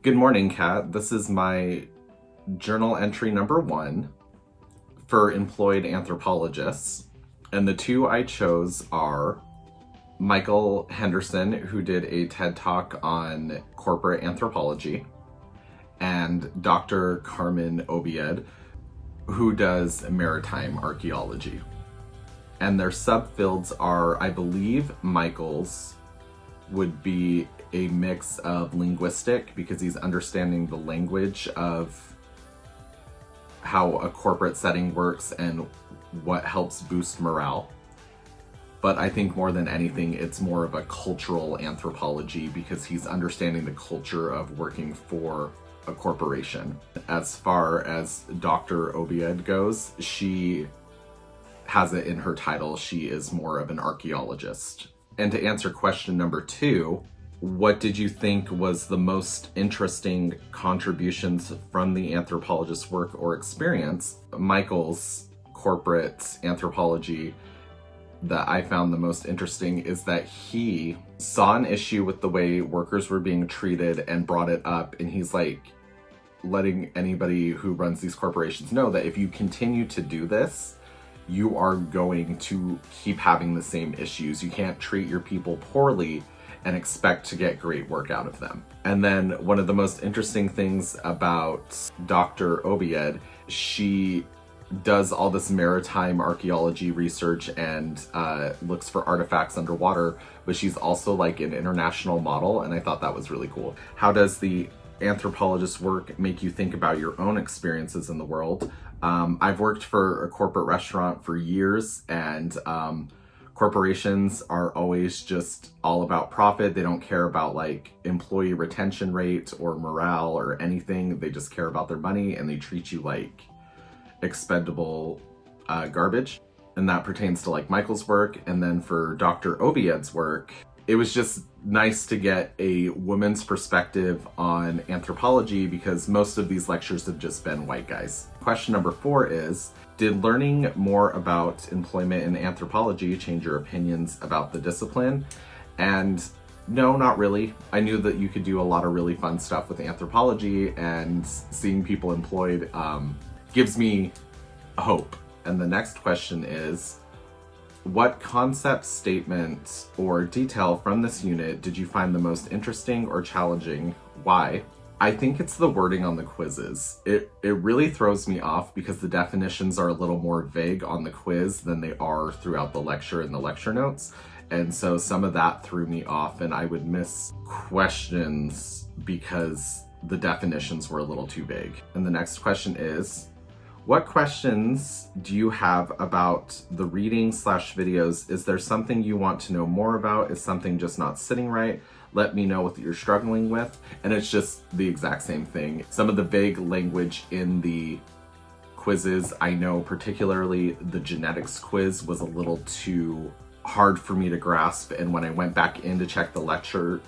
Good morning, Kat. This is my journal entry number 1 for employed anthropologists. And the 2 I chose are Michael Henderson, who did a TED Talk on corporate anthropology, and Dr. Carmen Obied, who does maritime archaeology. And their subfields are, I believe, Michael's would be a mix of linguistic, because he's understanding the language of how a corporate setting works and what helps boost morale. But I think more than anything, it's more of a cultural anthropology, because he's understanding the culture of working for a corporation. As far as Dr. Obied goes, she has it in her title, she is more of an archaeologist. And to answer question number 2, what did you think was the most interesting contributions from the anthropologist's work or experience? Michael's corporate anthropology that I found the most interesting is that he saw an issue with the way workers were being treated and brought it up, and he's like letting anybody who runs these corporations know that if you continue to do this, you are going to keep having the same issues. You can't treat your people poorly and expect to get great work out of them. And then one of the most interesting things about Dr. Obied, she does all this maritime archaeology research and looks for artifacts underwater, but she's also like an international model, and I thought that was really cool. How does the anthropologist's work make you think about your own experiences in the world? I've worked for a corporate restaurant for years, and corporations are always just all about profit. They don't care about like employee retention rate or morale or anything. They just care about their money, and they treat you like expendable garbage. And that pertains to like Michael's work. And then for Dr. Obied's work, it was just nice to get a woman's perspective on anthropology, because most of these lectures have just been white guys. Question number 4 is, did learning more about employment in anthropology change your opinions about the discipline? And no, not really. I knew that you could do a lot of really fun stuff with anthropology, and seeing people employed gives me hope. And the next question is, what concept, statement, or detail from this unit did you find the most interesting or challenging? Why? I think it's the wording on the quizzes. It really throws me off, because the definitions are a little more vague on the quiz than they are throughout the lecture and the lecture notes. And so some of that threw me off, and I would miss questions because the definitions were a little too vague. And the next question is, what questions do you have about the reading/videos? Is there something you want to know more about? Is something just not sitting right? Let me know what you're struggling with. And it's just the exact same thing. Some of the vague language in the quizzes, I know particularly the genetics quiz was a little too hard for me to grasp. And when I went back in to check the lecture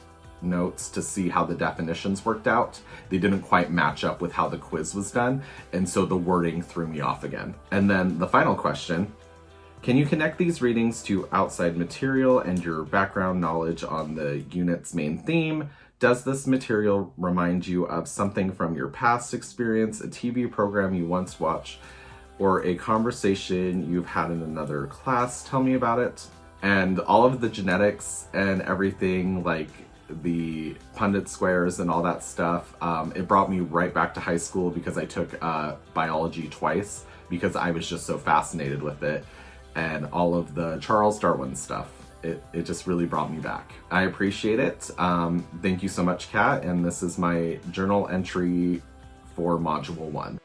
notes to see how the definitions worked out, they didn't quite match up with how the quiz was done, and so the wording threw me off again. And then the final question, can you connect these readings to outside material and your background knowledge on the unit's main theme? Does this material remind you of something from your past experience, a TV program you once watched, or a conversation you've had in another class? Tell me about it. And all of the genetics and everything, like the Punnett squares and all that stuff, it brought me right back to high school, because I took biology twice because I was just so fascinated with it, and all of the Charles Darwin stuff. It just really brought me back. I appreciate it. Thank you so much, Kat, and this is my journal entry for Module 1.